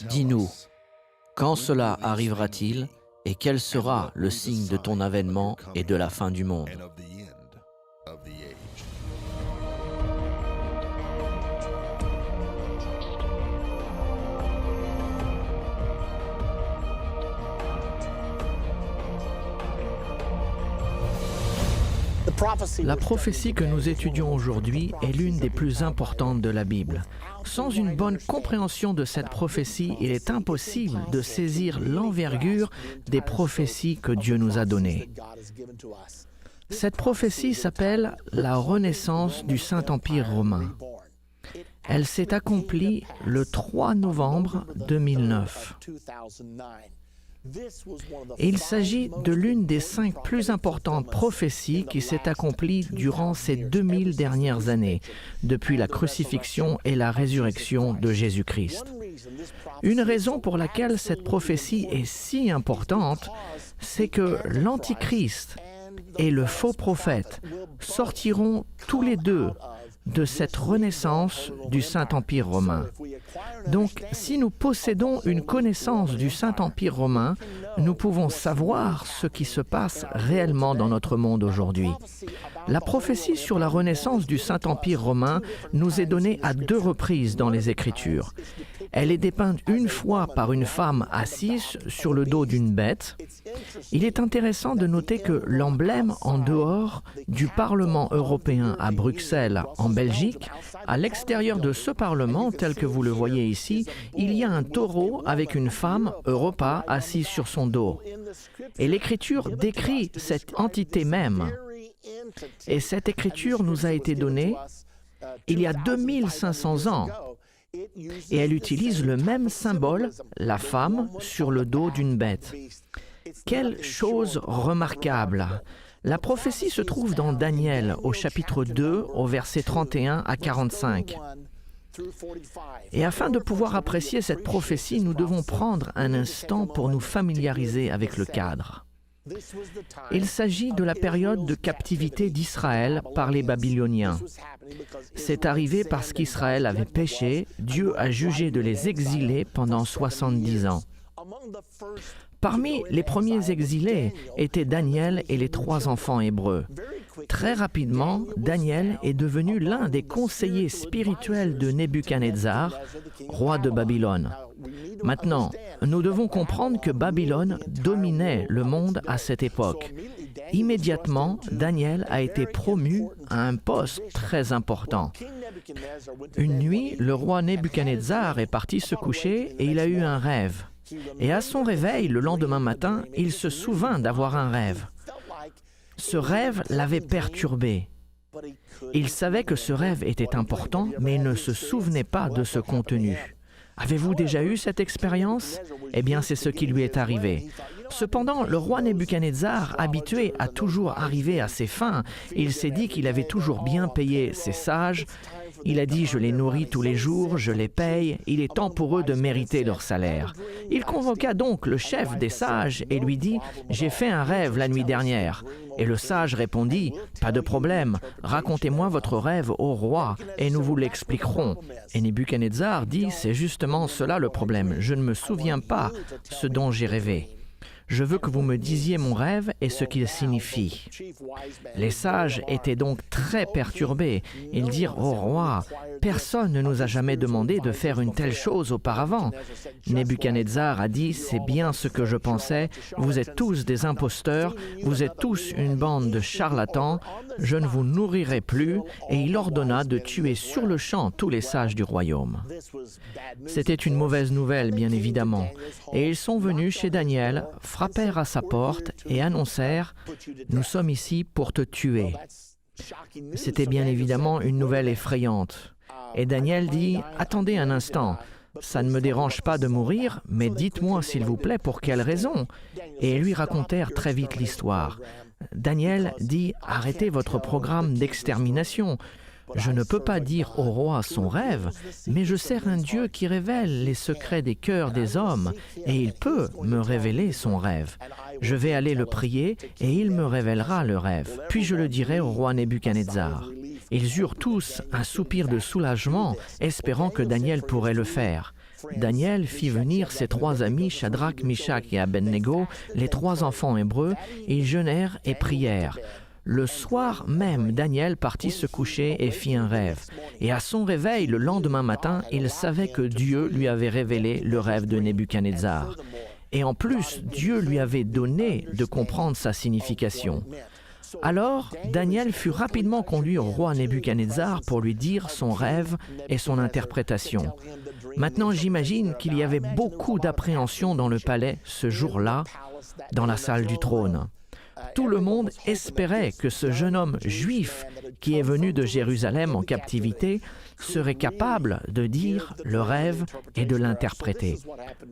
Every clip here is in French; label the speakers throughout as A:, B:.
A: Dis-nous, quand cela arrivera-t-il et quel sera le signe de ton avènement et de la fin du monde?
B: La prophétie que nous étudions aujourd'hui est l'une des plus importantes de la Bible. Sans une bonne compréhension de cette prophétie, il est impossible de saisir l'envergure des prophéties que Dieu nous a données. Cette prophétie s'appelle la Renaissance du Saint-Empire romain. Elle s'est accomplie le 3 novembre 2009. Et il s'agit de l'une des 5 plus importantes prophéties qui s'est accomplie durant ces 2000 dernières années, depuis la crucifixion et la résurrection de Jésus-Christ. Une raison pour laquelle cette prophétie est si importante, c'est que l'Antichrist et le faux prophète sortiront tous les deux de cette renaissance du Saint-Empire romain. Donc, si nous possédons une connaissance du Saint-Empire romain, nous pouvons savoir ce qui se passe réellement dans notre monde aujourd'hui. La prophétie sur la renaissance du Saint-Empire romain nous est donnée à 2 reprises dans les Écritures. Elle est dépeinte une fois par une femme assise sur le dos d'une bête. Il est intéressant de noter que l'emblème en dehors du Parlement européen à Bruxelles, en Belgique, à l'extérieur de ce Parlement, tel que vous le voyez ici, il y a un taureau avec une femme, Europa, assise sur son dos. Et l'Écriture décrit cette entité même. Et cette Écriture nous a été donnée il y a 2500 ans. Et elle utilise le même symbole, la femme, sur le dos d'une bête. Quelle chose remarquable! La prophétie se trouve dans Daniel, au chapitre 2, au verset 31 à 45. Et afin de pouvoir apprécier cette prophétie, nous devons prendre un instant pour nous familiariser avec le cadre. Il s'agit de la période de captivité d'Israël par les Babyloniens. C'est arrivé parce qu'Israël avait péché, Dieu a jugé de les exiler pendant 70 ans. Parmi les premiers exilés étaient Daniel et les 3 enfants hébreux. Très rapidement, Daniel est devenu l'un des conseillers spirituels de Nebuchadnezzar, roi de Babylone. Maintenant, nous devons comprendre que Babylone dominait le monde à cette époque. Immédiatement, Daniel a été promu à un poste très important. Une nuit, le roi Nebuchadnezzar est parti se coucher et il a eu un rêve. Et à son réveil, le lendemain matin, il se souvint d'avoir un rêve. Ce rêve l'avait perturbé. Il savait que ce rêve était important, mais il ne se souvenait pas de ce contenu. Avez-vous déjà eu cette expérience? Eh bien, c'est ce qui lui est arrivé. Cependant, le roi Nebuchadnezzar, habitué à toujours arriver à ses fins, il s'est dit qu'il avait toujours bien payé ses sages. Il a dit « Je les nourris tous les jours, je les paye, il est temps pour eux de mériter leur salaire. » Il convoqua donc le chef des sages et lui dit « J'ai fait un rêve la nuit dernière. » Et le sage répondit « Pas de problème, racontez-moi votre rêve au roi et nous vous l'expliquerons. » Et Nebuchadnezzar dit « C'est justement cela le problème, je ne me souviens pas ce dont j'ai rêvé. Je veux que vous me disiez mon rêve et ce qu'il signifie. » Les sages étaient donc très perturbés. Ils dirent au roi, « Personne ne nous a jamais demandé de faire une telle chose auparavant. » Nebuchadnezzar a dit, « C'est bien ce que je pensais. Vous êtes tous des imposteurs. Vous êtes tous une bande de charlatans. Je ne vous nourrirai plus. » Et il ordonna de tuer sur le champ tous les sages du royaume. C'était une mauvaise nouvelle, bien évidemment. Et ils sont venus chez Daniel, frappèrent à sa porte et annoncèrent « Nous sommes ici pour te tuer. » C'était bien évidemment une nouvelle effrayante. Et Daniel dit « Attendez un instant, ça ne me dérange pas de mourir, mais dites-moi s'il vous plaît pour quelle raison ?» Et ils lui racontèrent très vite l'histoire. Daniel dit « Arrêtez votre programme d'extermination. Je ne peux pas dire au roi son rêve, mais je sers un Dieu qui révèle les secrets des cœurs des hommes, et il peut me révéler son rêve. Je vais aller le prier, et il me révélera le rêve. Puis je le dirai au roi Nebuchadnezzar. » Ils eurent tous un soupir de soulagement, espérant que Daniel pourrait le faire. Daniel fit venir ses 3 amis, Shadrach, Mishach et Abednego, les 3 enfants hébreux, et ils jeûnèrent et prièrent. Le soir même, Daniel partit se coucher et fit un rêve. Et à son réveil, le lendemain matin, il savait que Dieu lui avait révélé le rêve de Nebuchadnezzar. Et en plus, Dieu lui avait donné de comprendre sa signification. Alors, Daniel fut rapidement conduit au roi Nebuchadnezzar pour lui dire son rêve et son interprétation. Maintenant, j'imagine qu'il y avait beaucoup d'appréhension dans le palais ce jour-là, dans la salle du trône. Tout le monde espérait que ce jeune homme juif qui est venu de Jérusalem en captivité serait capable de dire le rêve et de l'interpréter.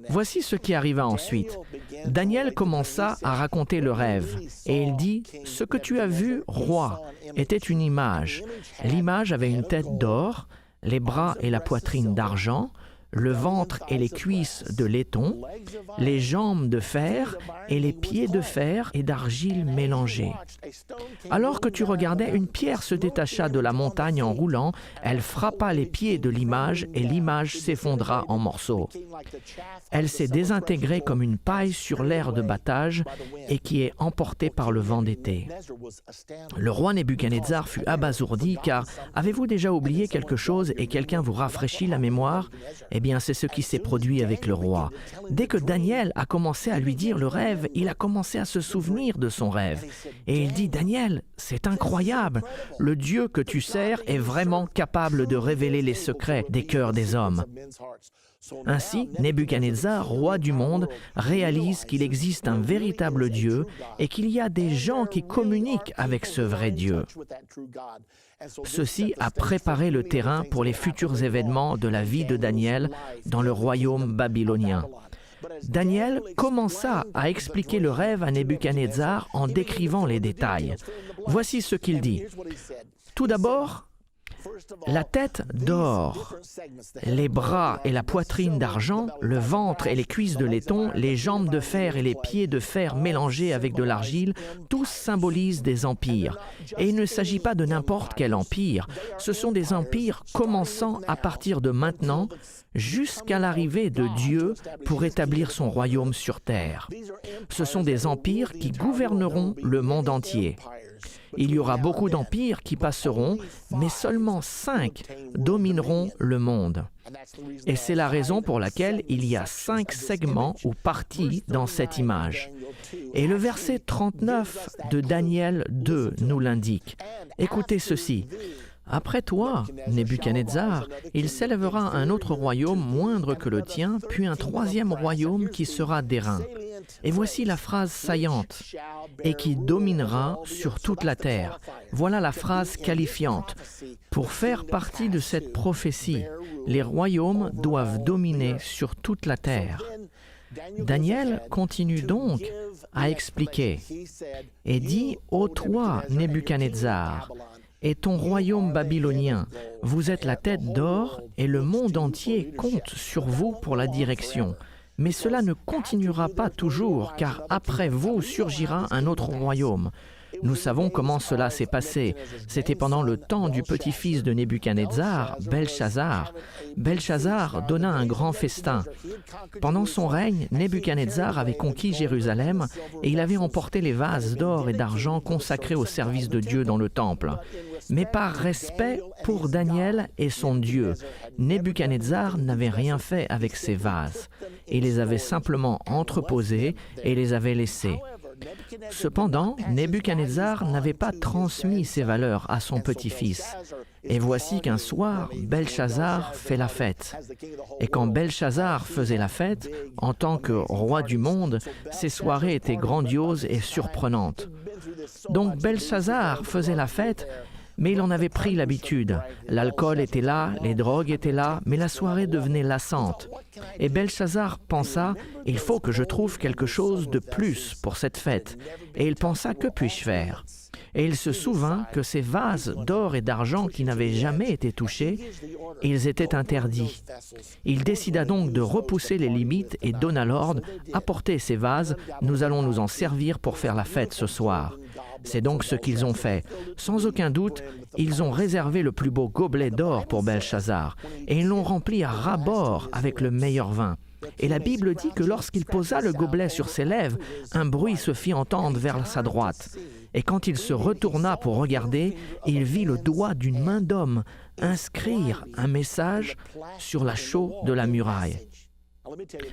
B: Voici ce qui arriva ensuite. Daniel commença à raconter le rêve et il dit « Ce que tu as vu, roi, était une image. L'image avait une tête d'or, les bras et la poitrine d'argent, le ventre et les cuisses de laiton, les jambes de fer et les pieds de fer et d'argile mélangés. Alors que tu regardais, une pierre se détacha de la montagne en roulant, elle frappa les pieds de l'image et l'image s'effondra en morceaux. Elle s'est désintégrée comme une paille sur l'air de battage et qui est emportée par le vent d'été. Le roi Nebuchadnezzar fut abasourdi car avez-vous déjà oublié quelque chose et quelqu'un vous rafraîchit la mémoire ? Eh bien, c'est ce qui s'est produit avec le roi. Dès que Daniel a commencé à lui dire le rêve, il a commencé à se souvenir de son rêve. Et il dit, « Daniel, c'est incroyable. Le Dieu que tu sers est vraiment capable de révéler les secrets des cœurs des hommes. » Ainsi, Nebuchadnezzar, roi du monde, réalise qu'il existe un véritable Dieu et qu'il y a des gens qui communiquent avec ce vrai Dieu. Ceci a préparé le terrain pour les futurs événements de la vie de Daniel dans le royaume babylonien. Daniel commença à expliquer le rêve à Nebuchadnezzar en décrivant les détails. Voici ce qu'il dit. Tout d'abord, la tête d'or, les bras et la poitrine d'argent, le ventre et les cuisses de laiton, les jambes de fer et les pieds de fer mélangés avec de l'argile, tous symbolisent des empires. Et il ne s'agit pas de n'importe quel empire, ce sont des empires commençant à partir de maintenant jusqu'à l'arrivée de Dieu pour établir son royaume sur terre. Ce sont des empires qui gouverneront le monde entier. Il y aura beaucoup d'empires qui passeront, mais seulement 5 domineront le monde. Et c'est la raison pour laquelle il y a 5 segments ou parties dans cette image. Et le verset 39 de Daniel 2 nous l'indique. Écoutez ceci. Après toi, Nebuchadnezzar, il s'élèvera un autre royaume moindre que le tien, puis un troisième royaume qui sera d'airain. Et voici la phrase saillante, et qui dominera sur toute la terre. Voilà la phrase qualifiante. Pour faire partie de cette prophétie, les royaumes doivent dominer sur toute la terre. Daniel continue donc à expliquer et dit « Ô toi, Nebuchadnezzar, et ton royaume babylonien, vous êtes la tête d'or et le monde entier compte sur vous pour la direction. Mais cela ne continuera pas toujours, car après vous surgira un autre royaume. Nous savons comment cela s'est passé. C'était pendant le temps du petit-fils de Nebuchadnezzar, Belchazzar. Belchazzar donna un grand festin. Pendant son règne, Nebuchadnezzar avait conquis Jérusalem et il avait emporté les vases d'or et d'argent consacrés au service de Dieu dans le temple. Mais par respect pour Daniel et son Dieu, Nebuchadnezzar n'avait rien fait avec ces vases. Il les avait simplement entreposés et les avait laissés. Cependant, Nebuchadnezzar n'avait pas transmis ces valeurs à son petit-fils. Et voici qu'un soir, Belchazzar fait la fête. Et quand Belchazzar faisait la fête, en tant que roi du monde, ses soirées étaient grandioses et surprenantes. Donc Belchazzar faisait la fête, Mais il en avait pris l'habitude. L'alcool était là, les drogues étaient là, mais la soirée devenait lassante. Et Belchazzar pensa, « Il faut que je trouve quelque chose de plus pour cette fête. » Et il pensa, « Que puis-je faire ?» Et il se souvint que ces vases d'or et d'argent qui n'avaient jamais été touchés, ils étaient interdits. Il décida donc de repousser les limites et donna l'ordre, « Apportez ces vases, nous allons nous en servir pour faire la fête ce soir. » C'est donc ce qu'ils ont fait. Sans aucun doute, ils ont réservé le plus beau gobelet d'or pour Belchazzar et ils l'ont rempli à ras-bord avec le meilleur vin. Et la Bible dit que lorsqu'il posa le gobelet sur ses lèvres, un bruit se fit entendre vers sa droite. Et quand il se retourna pour regarder, il vit le doigt d'une main d'homme inscrire un message sur la chaux de la muraille.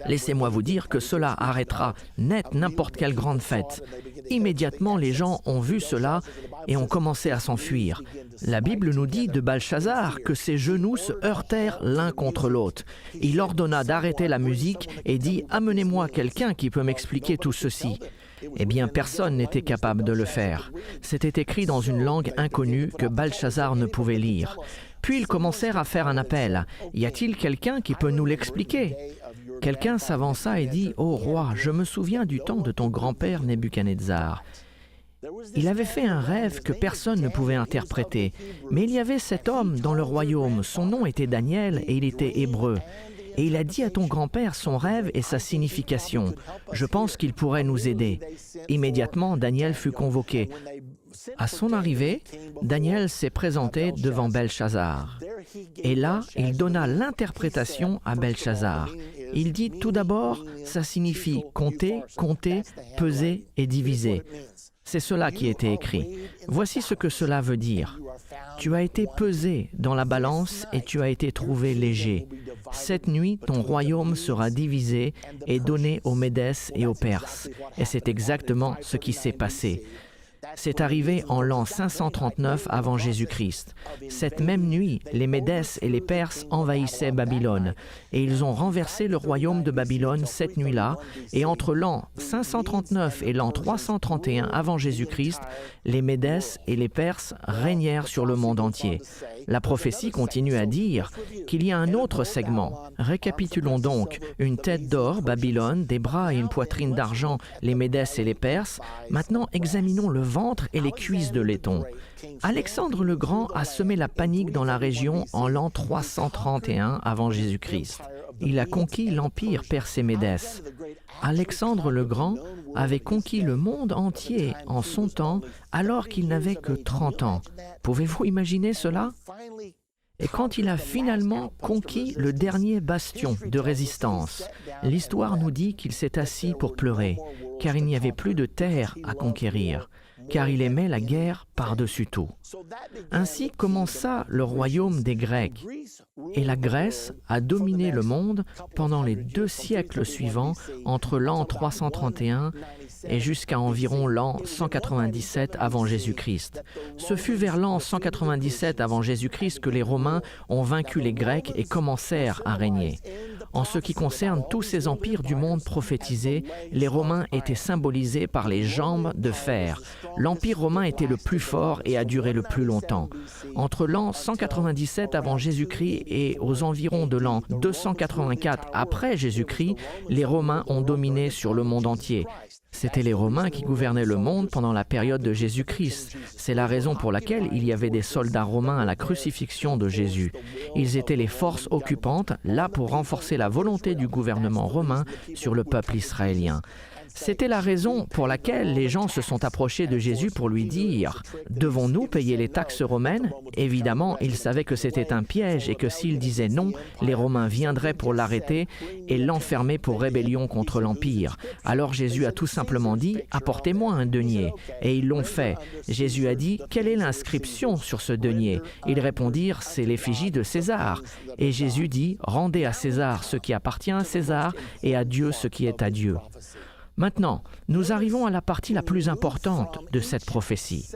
B: Laissez-moi vous dire que cela arrêtera net n'importe quelle grande fête. Immédiatement, les gens ont vu cela et ont commencé à s'enfuir. La Bible nous dit de Belchazzar que ses genoux se heurtèrent l'un contre l'autre. Il ordonna d'arrêter la musique et dit « Amenez-moi quelqu'un qui peut m'expliquer tout ceci. » Eh bien, personne n'était capable de le faire. C'était écrit dans une langue inconnue que Belchazzar ne pouvait lire. Puis ils commencèrent à faire un appel. « Y a-t-il quelqu'un qui peut nous l'expliquer ?» Quelqu'un s'avança et dit « Ô roi, je me souviens du temps de ton grand-père Nebuchadnezzar. Il avait fait un rêve que personne ne pouvait interpréter. Mais il y avait cet homme dans le royaume, son nom était Daniel et il était hébreu. Et il a dit à ton grand-père son rêve et sa signification. Je pense qu'il pourrait nous aider. » Immédiatement, Daniel fut convoqué. À son arrivée, Daniel s'est présenté devant Belchazzar. Et là, il donna l'interprétation à Belchazzar. Il dit tout d'abord, ça signifie compter, compter, peser et diviser. C'est cela qui était écrit. Voici ce que cela veut dire. Tu as été pesé dans la balance et tu as été trouvé léger. Cette nuit, ton royaume sera divisé et donné aux Médès et aux Perses. Et c'est exactement ce qui s'est passé. C'est arrivé en l'an 539 avant Jésus-Christ. Cette même nuit, les Médès et les Perses envahissaient Babylone et ils ont renversé le royaume de Babylone cette nuit-là et entre l'an 539 et l'an 331 avant Jésus-Christ, les Médès et les Perses régnèrent sur le monde entier. La prophétie continue à dire qu'il y a un autre segment. Récapitulons donc. Une tête d'or, Babylone, des bras et une poitrine d'argent, les Médès et les Perses. Maintenant, examinons le ventre et les cuisses de laiton. Alexandre le Grand a semé la panique dans la région en l'an 331 avant Jésus-Christ. Il a conquis l'empire perse et Médès. Alexandre le Grand avait conquis le monde entier en son temps alors qu'il n'avait que 30 ans. Pouvez-vous imaginer cela? Et quand il a finalement conquis le dernier bastion de résistance, l'histoire nous dit qu'il s'est assis pour pleurer, car il n'y avait plus de terre à conquérir, car il aimait la guerre par-dessus tout. Ainsi commença le royaume des Grecs, et la Grèce a dominé le monde pendant les 2 siècles suivants, entre l'an 331 et jusqu'à environ l'an 197 avant Jésus-Christ. Ce fut vers l'an 197 avant Jésus-Christ que les Romains ont vaincu les Grecs et commencèrent à régner. En ce qui concerne tous ces empires du monde prophétisés, les Romains étaient symbolisés par les jambes de fer. L'empire romain était le plus fort et a duré le plus longtemps. Entre l'an 197 avant Jésus-Christ et aux environs de l'an 284 après Jésus-Christ, les Romains ont dominé sur le monde entier. C'étaient les Romains qui gouvernaient le monde pendant la période de Jésus-Christ. C'est la raison pour laquelle il y avait des soldats romains à la crucifixion de Jésus. Ils étaient les forces occupantes, là pour renforcer la volonté du gouvernement romain sur le peuple israélien. C'était la raison pour laquelle les gens se sont approchés de Jésus pour lui dire « Devons-nous payer les taxes romaines ?» Évidemment, ils savaient que c'était un piège et que s'il disait non, les Romains viendraient pour l'arrêter et l'enfermer pour rébellion contre l'Empire. Alors Jésus a tout simplement dit « Apportez-moi un denier ». Et ils l'ont fait. Jésus a dit « Quelle est l'inscription sur ce denier ?» Ils répondirent « C'est l'effigie de César ». Et Jésus dit « Rendez à César ce qui appartient à César et à Dieu ce qui est à Dieu ». Maintenant, nous arrivons à la partie la plus importante de cette prophétie.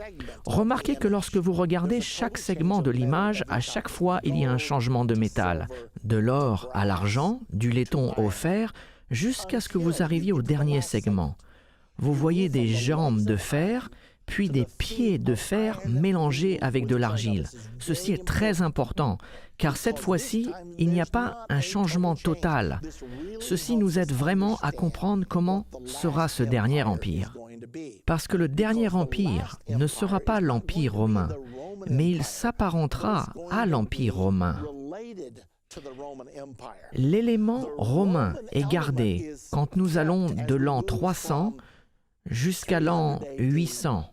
B: Remarquez que lorsque vous regardez chaque segment de l'image, à chaque fois, il y a un changement de métal. De l'or à l'argent, du laiton au fer, jusqu'à ce que vous arriviez au dernier segment. Vous voyez des jambes de fer, puis des pieds de fer mélangés avec de l'argile. Ceci est très important, car cette fois-ci, il n'y a pas un changement total. Ceci nous aide vraiment à comprendre comment sera ce dernier empire. Parce que le dernier empire ne sera pas l'Empire romain, mais il s'apparentera à l'Empire romain. L'élément romain est gardé quand nous allons de l'an 300 jusqu'à l'an 800,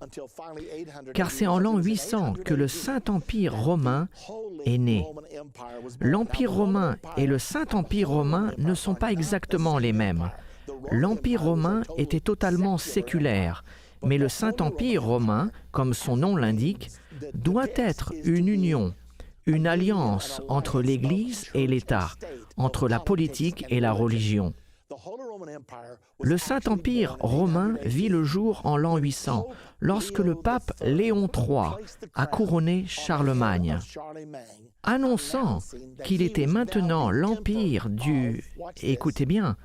B: car c'est en l'an 800 que le Saint-Empire romain est né. L'Empire romain et le Saint-Empire romain ne sont pas exactement les mêmes. L'Empire romain était totalement séculaire, mais le Saint-Empire romain, comme son nom l'indique, doit être une union, une alliance entre l'Église et l'État, entre la politique et la religion. Le Saint-Empire romain vit le jour en l'an 800, lorsque le pape Léon III a couronné Charlemagne, annonçant qu'il était maintenant l'empire écoutez bien,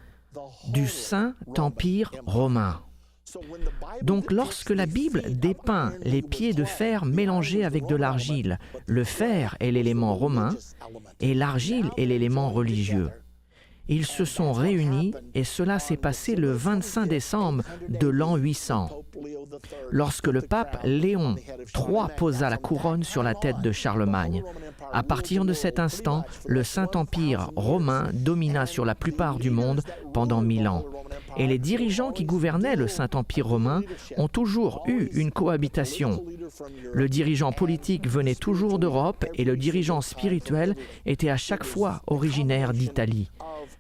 B: du Saint-Empire romain. Donc lorsque la Bible dépeint les pieds de fer mélangés avec de l'argile, le fer est l'élément romain et l'argile est l'élément religieux. Ils se sont réunis et cela s'est passé le 25 décembre de l'an 800, lorsque le pape Léon III posa la couronne sur la tête de Charlemagne. À partir de cet instant, le Saint-Empire romain domina sur la plupart du monde pendant 1000 ans. Et les dirigeants qui gouvernaient le Saint-Empire romain ont toujours eu une cohabitation. Le dirigeant politique venait toujours d'Europe et le dirigeant spirituel était à chaque fois originaire d'Italie.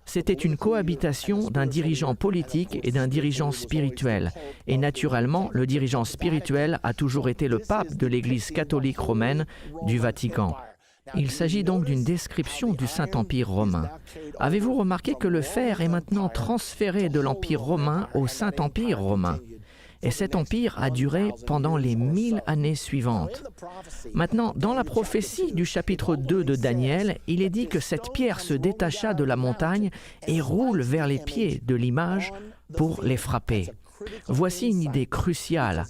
B: C'était une cohabitation d'un dirigeant politique et d'un dirigeant spirituel. Et naturellement, le dirigeant spirituel a toujours été le pape de l'Église catholique romaine du Vatican. Il s'agit donc d'une description du Saint-Empire romain. Avez-vous remarqué que le fer est maintenant transféré de l'Empire romain au Saint-Empire romain? Et cet empire a duré pendant les 1000 années suivantes. Maintenant, dans la prophétie du chapitre 2 de Daniel, il est dit que cette pierre se détacha de la montagne et roule vers les pieds de l'image pour les frapper. Voici une idée cruciale,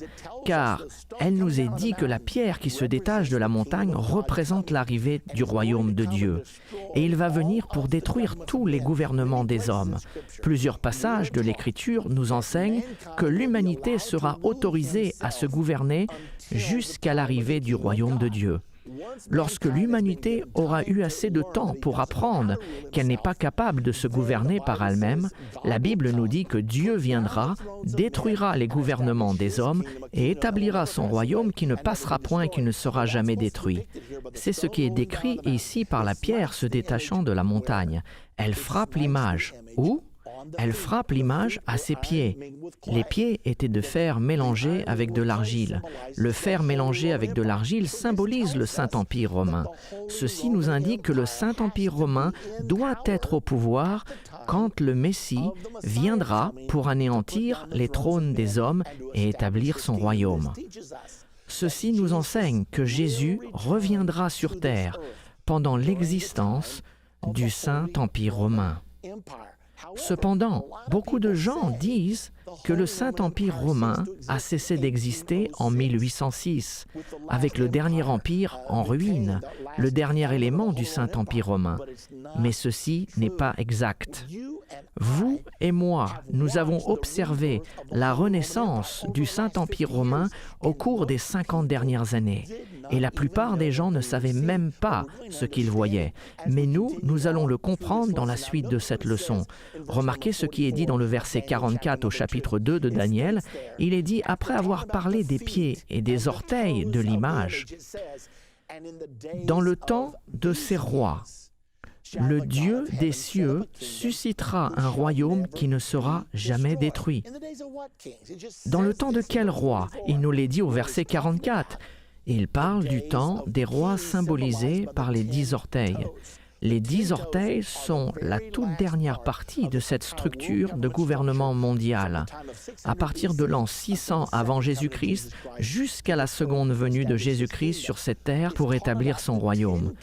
B: car elle nous est dit que la pierre qui se détache de la montagne représente l'arrivée du royaume de Dieu. Et il va venir pour détruire tous les gouvernements des hommes. Plusieurs passages de l'Écriture nous enseignent que l'humanité sera autorisée à se gouverner jusqu'à l'arrivée du royaume de Dieu. Lorsque l'humanité aura eu assez de temps pour apprendre qu'elle n'est pas capable de se gouverner par elle-même, la Bible nous dit que Dieu viendra, détruira les gouvernements des hommes et établira son royaume qui ne passera point et qui ne sera jamais détruit. C'est ce qui est décrit ici par la pierre se détachant de la montagne. Elle frappe l'image. Où? Elle frappe l'image à ses pieds. Les pieds étaient de fer mélangé avec de l'argile. Le fer mélangé avec de l'argile symbolise le Saint-Empire romain. Ceci nous indique que le Saint-Empire romain doit être au pouvoir quand le Messie viendra pour anéantir les trônes des hommes et établir son royaume. Ceci nous enseigne que Jésus reviendra sur terre pendant l'existence du Saint-Empire romain. Cependant, beaucoup de gens disent que le Saint-Empire romain a cessé d'exister en 1806, avec le dernier empire en ruine, le dernier élément du Saint-Empire romain. Mais ceci n'est pas exact. Vous et moi, nous avons observé la renaissance du Saint-Empire romain au cours des 50 dernières années. Et la plupart des gens ne savaient même pas ce qu'ils voyaient. Mais nous allons le comprendre dans la suite de cette leçon. Remarquez ce qui est dit dans le verset 44 au chapitre 2 de Daniel. Il est dit, après avoir parlé des pieds et des orteils de l'image, « Dans le temps de ces rois, le Dieu des cieux suscitera un royaume qui ne sera jamais détruit. » Dans le temps de quel roi? Il nous l'est dit au verset 44. Il parle du temps des rois symbolisés par les 10 orteils. Les 10 orteils sont la toute dernière partie de cette structure de gouvernement mondial. À partir de l'an 600 avant Jésus-Christ, jusqu'à la seconde venue de Jésus-Christ sur cette terre pour établir son royaume.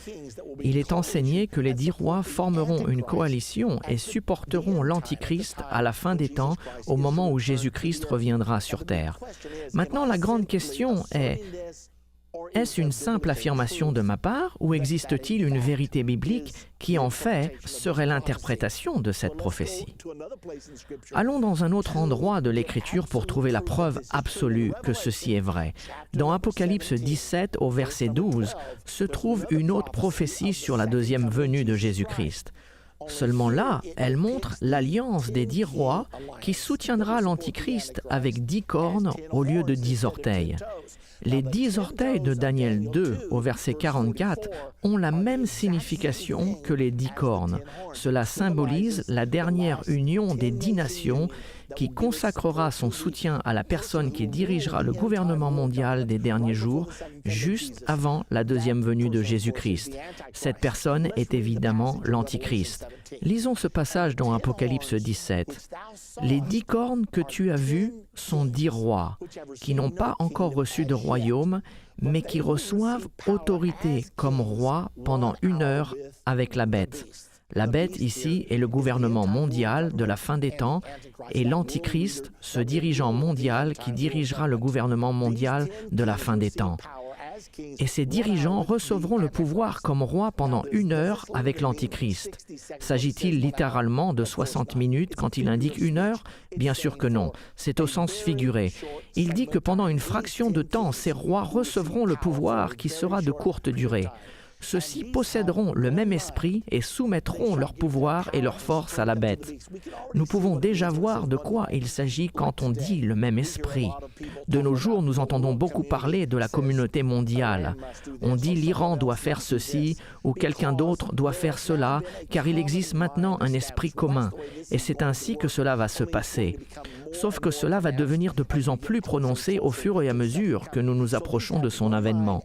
B: Il est enseigné que les 10 rois formeront une coalition et supporteront l'Antichrist à la fin des temps, au moment où Jésus-Christ reviendra sur terre. Maintenant, la grande question est: est-ce une simple affirmation de ma part ou existe-t-il une vérité biblique qui, en fait, serait l'interprétation de cette prophétie? Allons dans un autre endroit de l'Écriture pour trouver la preuve absolue que ceci est vrai. Dans Apocalypse 17, au verset 12, se trouve une autre prophétie sur la deuxième venue de Jésus-Christ. Seulement là, elle montre l'alliance des 10 rois qui soutiendra l'Antichrist avec 10 cornes au lieu de 10 orteils. Les 10 orteils de Daniel 2 au verset 44 ont la même signification que les 10 cornes. Cela symbolise la dernière union des 10 nations qui consacrera son soutien à la personne qui dirigera le gouvernement mondial des derniers jours, juste avant la deuxième venue de Jésus-Christ. Cette personne est évidemment l'Antichrist. Lisons ce passage dans Apocalypse 17. « Les 10 cornes que tu as vues sont 10 rois, qui n'ont pas encore reçu de royaume, mais qui reçoivent autorité comme rois pendant 1 heure avec la bête. » La bête ici est le gouvernement mondial de la fin des temps et l'Antichrist, ce dirigeant mondial qui dirigera le gouvernement mondial de la fin des temps. Et ces dirigeants recevront le pouvoir comme roi pendant 1 heure avec l'Antichrist. S'agit-il littéralement de 60 minutes quand il indique 1 heure? Bien sûr que non, c'est au sens figuré. Il dit que pendant une fraction de temps, ces rois recevront le pouvoir qui sera de courte durée. Ceux-ci posséderont le même esprit et soumettront leur pouvoir et leur force à la bête. Nous pouvons déjà voir de quoi il s'agit quand on dit le même esprit. De nos jours, nous entendons beaucoup parler de la communauté mondiale. On dit l'Iran doit faire ceci ou quelqu'un d'autre doit faire cela, car il existe maintenant un esprit commun. Et c'est ainsi que cela va se passer. Sauf que cela va devenir de plus en plus prononcé au fur et à mesure que nous nous approchons de son avènement.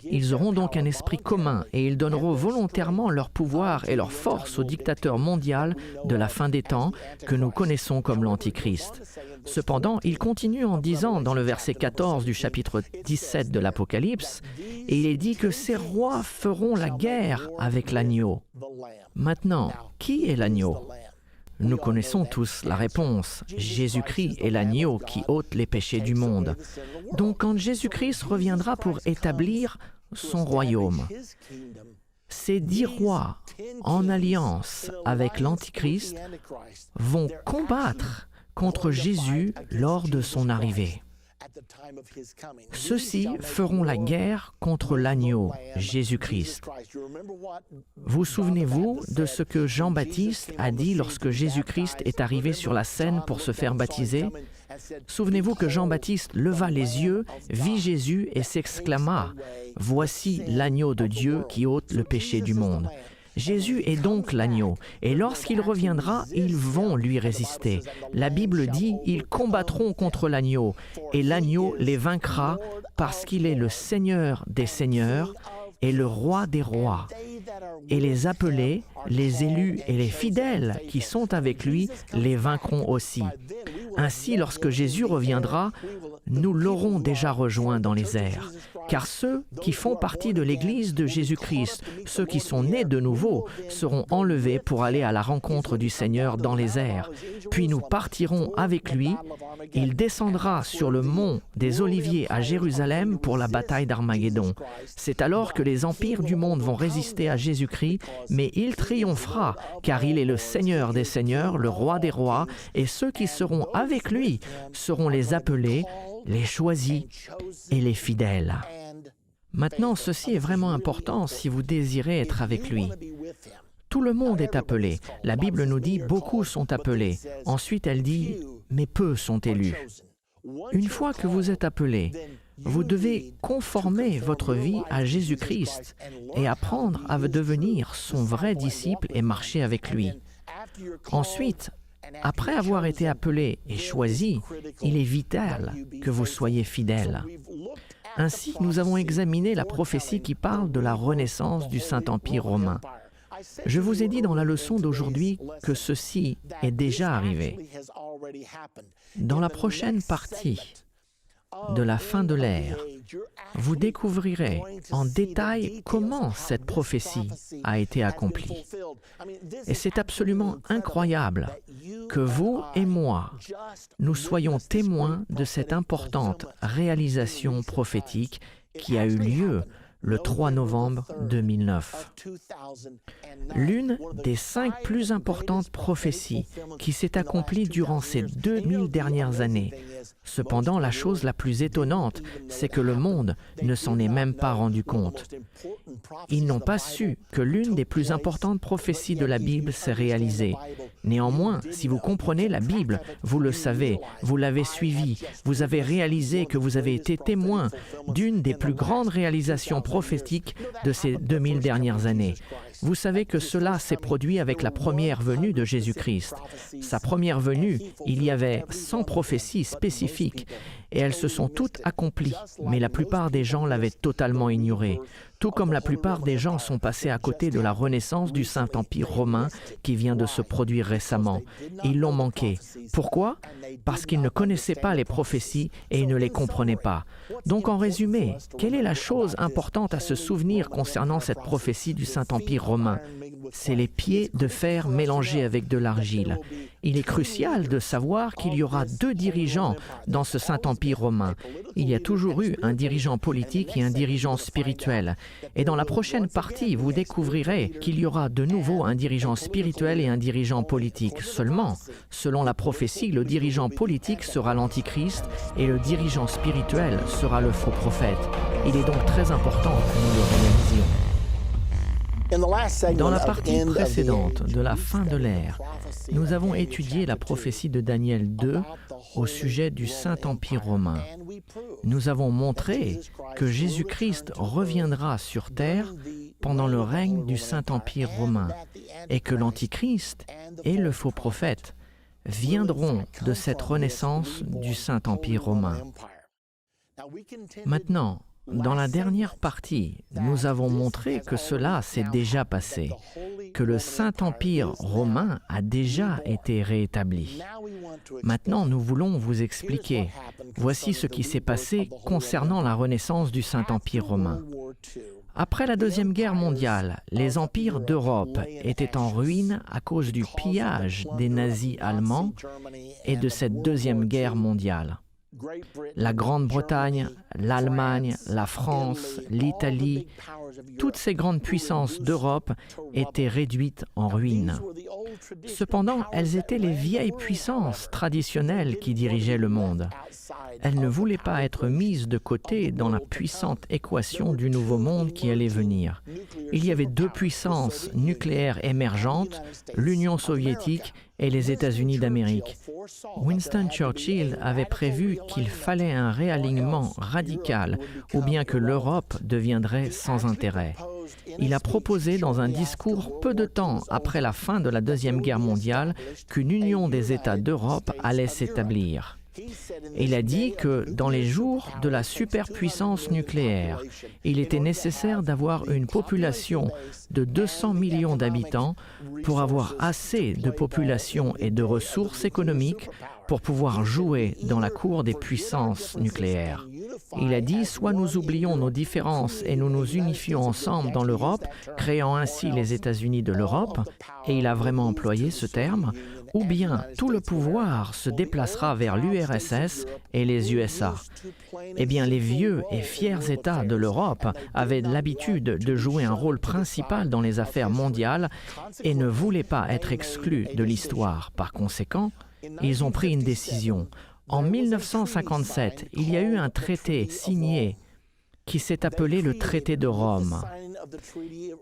B: Ils auront donc un esprit commun et ils donneront volontairement leur pouvoir et leur force au dictateur mondial de la fin des temps que nous connaissons comme l'Antichrist. Cependant, il continue en disant dans le verset 14 du chapitre 17 de l'Apocalypse, et il est dit que ces rois feront la guerre avec l'agneau. Maintenant, qui est l'agneau? Nous connaissons tous la réponse. Jésus-Christ est l'agneau qui ôte les péchés du monde. Donc quand Jésus-Christ reviendra pour établir son royaume, ces 10 rois, en alliance avec l'Antichrist, vont combattre contre Jésus lors de son arrivée. Ceux-ci feront la guerre contre l'agneau, Jésus-Christ. Vous souvenez-vous de ce que Jean-Baptiste a dit lorsque Jésus-Christ est arrivé sur la scène pour se faire baptiser? Souvenez-vous que Jean-Baptiste leva les yeux, vit Jésus et s'exclama « Voici l'agneau de Dieu qui ôte le péché du monde ». Jésus est donc l'agneau, et lorsqu'il reviendra, ils vont lui résister. La Bible dit, ils combattront contre l'agneau, et l'agneau les vaincra parce qu'il est le Seigneur des seigneurs et le Roi des rois. Et les appelés, les élus et les fidèles qui sont avec lui les vaincront aussi. Ainsi, lorsque Jésus reviendra, nous l'aurons déjà rejoint dans les airs. Car ceux qui font partie de l'Église de Jésus-Christ, ceux qui sont nés de nouveau, seront enlevés pour aller à la rencontre du Seigneur dans les airs. Puis nous partirons avec lui. Il descendra sur le mont des Oliviers à Jérusalem pour la bataille d'Armageddon. C'est alors que les empires du monde vont résister à Jésus-Christ, mais il triomphera, car il est le Seigneur des seigneurs, le Roi des rois, et ceux qui seront avec lui seront les appelés, les choisis et les fidèles. Maintenant, ceci est vraiment important si vous désirez être avec lui. Tout le monde est appelé. La Bible nous dit « beaucoup sont appelés ». Ensuite, elle dit « mais peu sont élus ». Une fois que vous êtes appelé, vous devez conformer votre vie à Jésus-Christ et apprendre à devenir son vrai disciple et marcher avec lui. Ensuite, après avoir été appelé et choisi, il est vital que vous soyez fidèle. Ainsi, nous avons examiné la prophétie qui parle de la renaissance du Saint-Empire romain. Je vous ai dit dans la leçon d'aujourd'hui que ceci est déjà arrivé. Dans la prochaine partie de la fin de l'ère, vous découvrirez en détail comment cette prophétie a été accomplie. Et c'est absolument incroyable que vous et moi, nous soyons témoins de cette importante réalisation prophétique qui a eu lieu le 3 novembre 2009. L'une des 5 plus importantes prophéties qui s'est accomplie durant ces 2000 dernières années. Cependant, la chose la plus étonnante, c'est que le monde ne s'en est même pas rendu compte. Ils n'ont pas su que l'une des plus importantes prophéties de la Bible s'est réalisée. Néanmoins, si vous comprenez la Bible, vous le savez, vous l'avez suivie, vous avez réalisé que vous avez été témoin d'une des plus grandes réalisations prophétiques de ces 2000 dernières années. Vous savez que cela s'est produit avec la première venue de Jésus-Christ. Sa première venue, il y avait 100 prophéties spécifiques et elles se sont toutes accomplies, mais la plupart des gens l'avaient totalement ignorée. Tout comme la plupart des gens sont passés à côté de la renaissance du Saint-Empire romain qui vient de se produire récemment. Ils l'ont manqué. Pourquoi? Parce qu'ils ne connaissaient pas les prophéties et ils ne les comprenaient pas. Donc en résumé, quelle est la chose importante à se souvenir concernant cette prophétie du Saint-Empire romain? C'est les pieds de fer mélangés avec de l'argile. Il est crucial de savoir qu'il y aura 2 dirigeants dans ce Saint-Empire romain. Il y a toujours eu un dirigeant politique et un dirigeant spirituel. Et dans la prochaine partie, vous découvrirez qu'il y aura de nouveau un dirigeant spirituel et un dirigeant politique. Seulement, selon la prophétie, le dirigeant politique sera l'Antichrist et le dirigeant spirituel sera le faux prophète. Il est donc très important que nous le réalisions. Dans la partie précédente de la fin de l'ère, nous avons étudié la prophétie de Daniel 2 au sujet du Saint-Empire romain. Nous avons montré que Jésus-Christ reviendra sur terre pendant le règne du Saint-Empire romain et que l'Antichrist et le faux prophète viendront de cette renaissance du Saint-Empire romain. Maintenant, dans la dernière partie, nous avons montré que cela s'est déjà passé, que le Saint-Empire romain a déjà été réétabli. Maintenant, nous voulons vous expliquer. Voici ce qui s'est passé concernant la renaissance du Saint-Empire romain. Après la Deuxième Guerre mondiale, les empires d'Europe étaient en ruine à cause du pillage des nazis allemands et de cette Deuxième Guerre mondiale. La Grande-Bretagne, l'Allemagne, la France, l'Italie, toutes ces grandes puissances d'Europe étaient réduites en ruine. Cependant, elles étaient les vieilles puissances traditionnelles qui dirigeaient le monde. Elles ne voulaient pas être mises de côté dans la puissante équation du nouveau monde qui allait venir. Il y avait 2 puissances nucléaires émergentes, l'Union soviétique et les États-Unis d'Amérique. Winston Churchill avait prévu qu'il fallait un réalignement radical ou bien que l'Europe deviendrait sans intérêt. Il a proposé dans un discours peu de temps après la fin de la Deuxième Guerre mondiale qu'une union des États d'Europe allait s'établir. Il a dit que dans les jours de la superpuissance nucléaire, il était nécessaire d'avoir une population de 200 millions d'habitants pour avoir assez de population et de ressources économiques pour pouvoir jouer dans la cour des puissances nucléaires. Il a dit, soit nous oublions nos différences et nous nous unifions ensemble dans l'Europe, créant ainsi les États-Unis de l'Europe, et il a vraiment employé ce terme, ou bien tout le pouvoir se déplacera vers l'URSS et les USA. Eh bien, les vieux et fiers États de l'Europe avaient l'habitude de jouer un rôle principal dans les affaires mondiales et ne voulaient pas être exclus de l'histoire. Par conséquent, ils ont pris une décision. En 1957, il y a eu un traité signé qui s'est appelé le traité de Rome.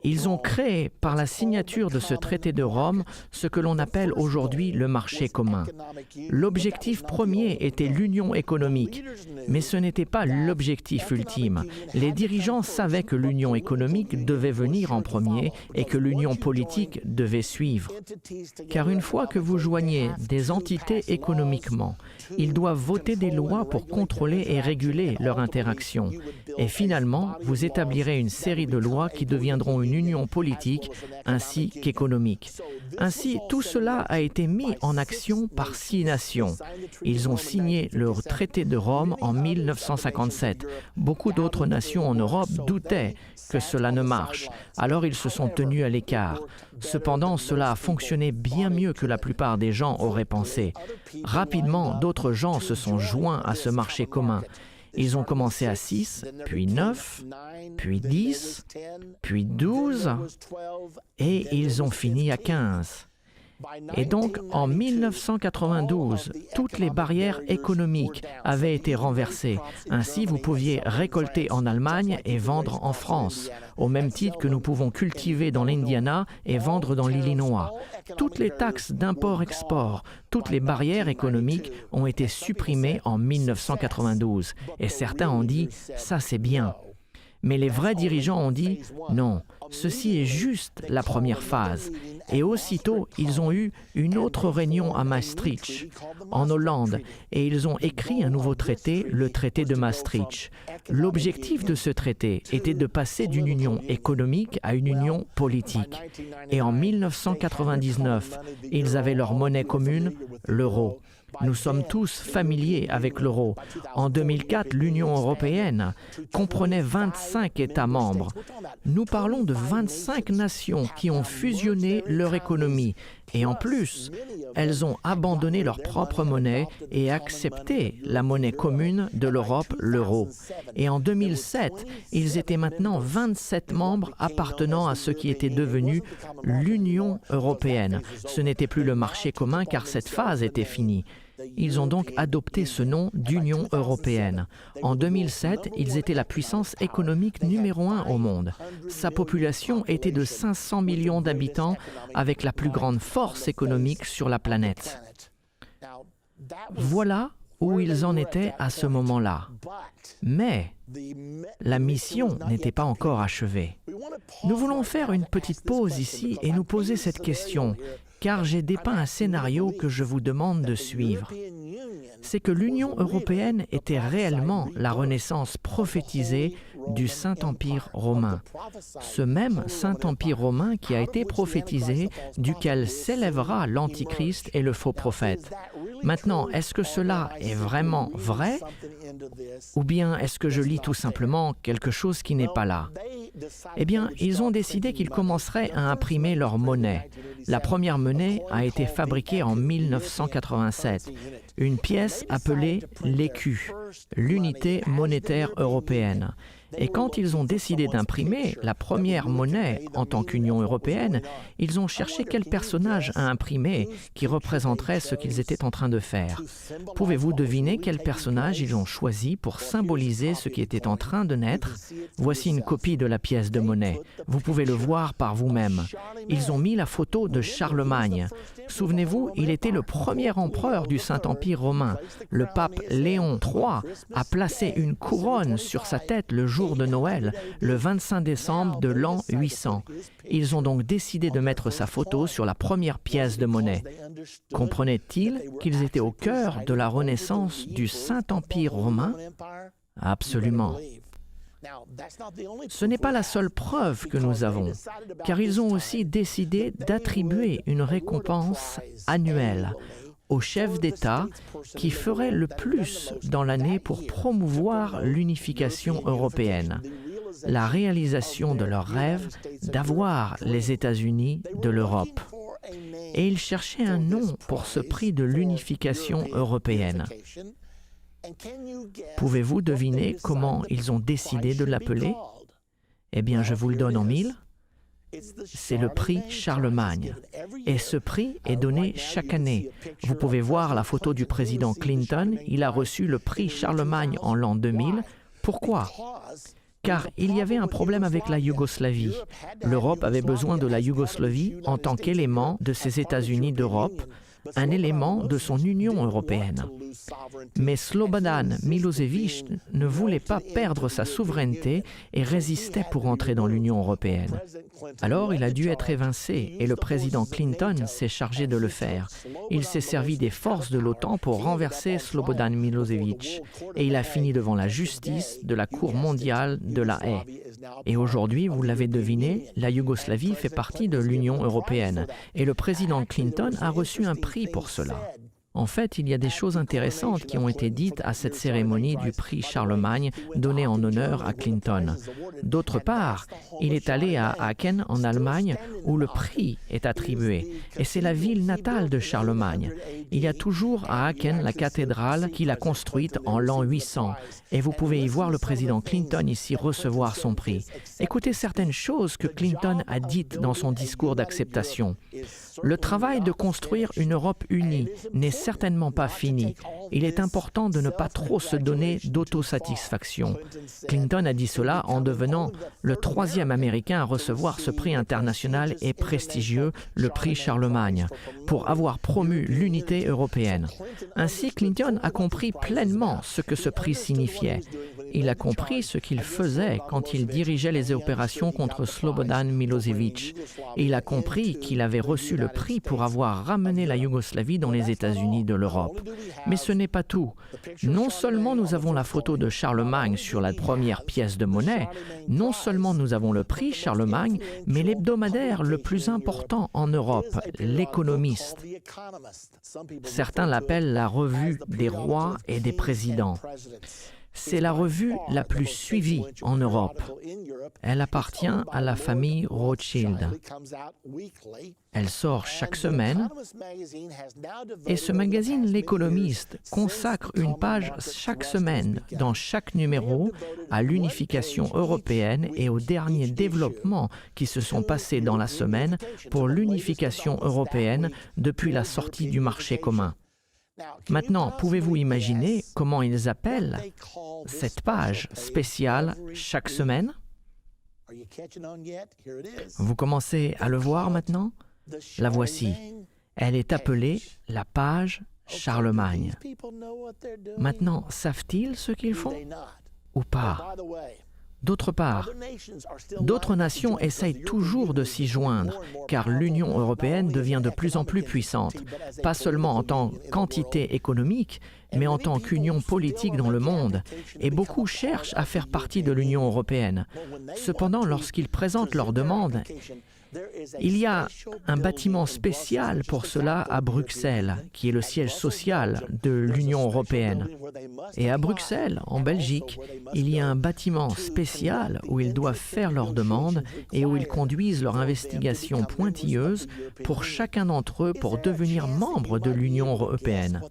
B: Ils ont créé par la signature de ce traité de Rome ce que l'on appelle aujourd'hui le marché commun. L'objectif premier était l'union économique, mais ce n'était pas l'objectif ultime. Les dirigeants savaient que l'union économique devait venir en premier et que l'union politique devait suivre. Car une fois que vous joignez des entités économiquement, ils doivent voter des lois pour contrôler et réguler leur interaction. Et finalement, vous établirez une série de lois qui deviendront une union politique ainsi qu'économique. Ainsi, tout cela a été mis en action par 6 nations. Ils ont signé le traité de Rome en 1957. Beaucoup d'autres nations en Europe doutaient que cela ne marche, alors ils se sont tenus à l'écart. Cependant, cela a fonctionné bien mieux que la plupart des gens auraient pensé. Rapidement, d'autres gens se sont joints à ce marché commun. Ils ont commencé à 6, puis 9, puis 10, puis 12, et ils ont fini à 15. Et donc, en 1992, toutes les barrières économiques avaient été renversées. Ainsi, vous pouviez récolter en Allemagne et vendre en France, au même titre que nous pouvons cultiver dans l'Indiana et vendre dans l'Illinois. Toutes les taxes d'import-export, toutes les barrières économiques ont été supprimées en 1992. Et certains ont dit « ça c'est bien ». Mais les vrais dirigeants ont dit « non, ceci est juste la première phase ». Et aussitôt, ils ont eu une autre réunion à Maastricht, en Hollande, et ils ont écrit un nouveau traité, le traité de Maastricht. L'objectif de ce traité était de passer d'une union économique à une union politique. Et en 1999, ils avaient leur monnaie commune, l'euro. Nous sommes tous familiers avec l'euro. En 2004, l'Union européenne comprenait 25 États membres. Nous parlons de 25 nations qui ont fusionné leur économie. Et en plus, elles ont abandonné leur propre monnaie et accepté la monnaie commune de l'Europe, l'euro. Et en 2007, ils étaient maintenant 27 membres appartenant à ce qui était devenu l'Union européenne. Ce n'était plus le marché commun car cette phase était finie. Ils ont donc adopté ce nom d'Union européenne. En 2007, ils étaient la puissance économique numéro 1 au monde. Sa population était de 500 millions d'habitants avec la plus grande force économique sur la planète. Voilà où ils en étaient à ce moment-là. Mais la mission n'était pas encore achevée. Nous voulons faire une petite pause ici et nous poser cette question, car j'ai dépeint un scénario que je vous demande de suivre. C'est que l'Union européenne était réellement la renaissance prophétisée du Saint-Empire romain. Ce même Saint-Empire romain qui a été prophétisé, duquel s'élèvera l'Antichrist et le faux prophète. Maintenant, est-ce que cela est vraiment vrai? Ou bien est-ce que je lis tout simplement quelque chose qui n'est pas là? Eh bien, ils ont décidé qu'ils commenceraient à imprimer leur monnaie. La première monnaie a été fabriquée en 1987, une pièce appelée l'écu, l'unité monétaire européenne. Et quand ils ont décidé d'imprimer la première monnaie en tant qu'Union européenne, ils ont cherché quel personnage à imprimer qui représenterait ce qu'ils étaient en train de faire. Pouvez-vous deviner quel personnage ils ont choisi pour symboliser ce qui était en train de naître? Voici une copie de la pièce de monnaie. Vous pouvez le voir par vous-même. Ils ont mis la photo de Charlemagne. Souvenez-vous, il était le premier empereur du Saint-Empire romain. Le pape Léon III a placé une couronne sur sa tête le jour de Noël, le 25 décembre de l'an 800. Ils ont donc décidé de mettre sa photo sur la première pièce de monnaie. Comprenaient-ils qu'ils étaient au cœur de la renaissance du Saint-Empire romain? Absolument. Ce n'est pas la seule preuve que nous avons, car ils ont aussi décidé d'attribuer une récompense annuelle aux chefs d'État qui feraient le plus dans l'année pour promouvoir l'unification européenne, la réalisation de leur rêve d'avoir les États-Unis de l'Europe. Et ils cherchaient un nom pour ce prix de l'unification européenne. Pouvez-vous deviner comment ils ont décidé de l'appeler? Eh bien, je vous le donne en mille. C'est le prix Charlemagne. Et ce prix est donné chaque année. Vous pouvez voir la photo du président Clinton. Il a reçu le prix Charlemagne en l'an 2000. Pourquoi? Car il y avait un problème avec la Yougoslavie. L'Europe avait besoin de la Yougoslavie en tant qu'élément de ses États-Unis d'Europe un élément de son Union européenne. Mais Slobodan Milošević ne voulait pas perdre sa souveraineté et résistait pour entrer dans l'Union européenne. Alors il a dû être évincé et le président Clinton s'est chargé de le faire. Il s'est servi des forces de l'OTAN pour renverser Slobodan Milošević et il a fini devant la justice de la Cour mondiale de la Haye. Et aujourd'hui, vous l'avez deviné, la Yougoslavie fait partie de l'Union européenne et le président Clinton a reçu un prix pour cela. En fait, il y a des choses intéressantes qui ont été dites à cette cérémonie du prix Charlemagne donné en honneur à Clinton. D'autre part, il est allé à Aachen, en Allemagne, où le prix est attribué. Et c'est la ville natale de Charlemagne. Il y a toujours à Aachen la cathédrale qu'il a construite en l'an 800. Et vous pouvez y voir le président Clinton ici recevoir son prix. Écoutez certaines choses que Clinton a dites dans son discours d'acceptation. Le travail de construire une Europe unie n'est certainement pas fini. Il est important de ne pas trop se donner d'autosatisfaction. Clinton a dit cela en devenant le 3e Américain à recevoir ce prix international et prestigieux, le prix Charlemagne, pour avoir promu l'unité européenne. Ainsi, Clinton a compris pleinement ce que ce prix signifiait. Il a compris ce qu'il faisait quand il dirigeait les opérations contre Slobodan Milošević. Et il a compris qu'il avait reçu le prix pour avoir ramené la Yougoslavie dans les États-Unis de l'Europe. Mais ce n'est pas tout. Non seulement nous avons la photo de Charlemagne sur la première pièce de monnaie, non seulement nous avons le prix Charlemagne, mais l'hebdomadaire le plus important en Europe, l'Économiste. Certains l'appellent la revue des rois et des présidents. C'est la revue la plus suivie en Europe. Elle appartient à la famille Rothschild. Elle sort chaque semaine et ce magazine L'Économiste consacre une page chaque semaine dans chaque numéro à l'unification européenne et aux derniers développements qui se sont passés dans la semaine pour l'unification européenne depuis la sortie du marché commun. Maintenant, pouvez-vous imaginer comment ils appellent cette page spéciale chaque semaine? Vous commencez à le voir maintenant? La voici. Elle est appelée la page Charlemagne. Maintenant, savent-ils ce qu'ils font ou pas? D'autre part, d'autres nations essayent toujours de s'y joindre, car l'Union européenne devient de plus en plus puissante, pas seulement en tant que quantité économique, mais en tant qu'union politique dans le monde, et beaucoup cherchent à faire partie de l'Union européenne. Cependant, lorsqu'ils présentent leurs demandes, il y a un bâtiment spécial pour cela à Bruxelles, qui est le siège social de l'Union européenne. Et à Bruxelles, en Belgique, il y a un bâtiment spécial où ils doivent faire leurs demandes et où ils conduisent leur investigation pointilleuse pour chacun d'entre eux pour devenir membre de l'Union européenne.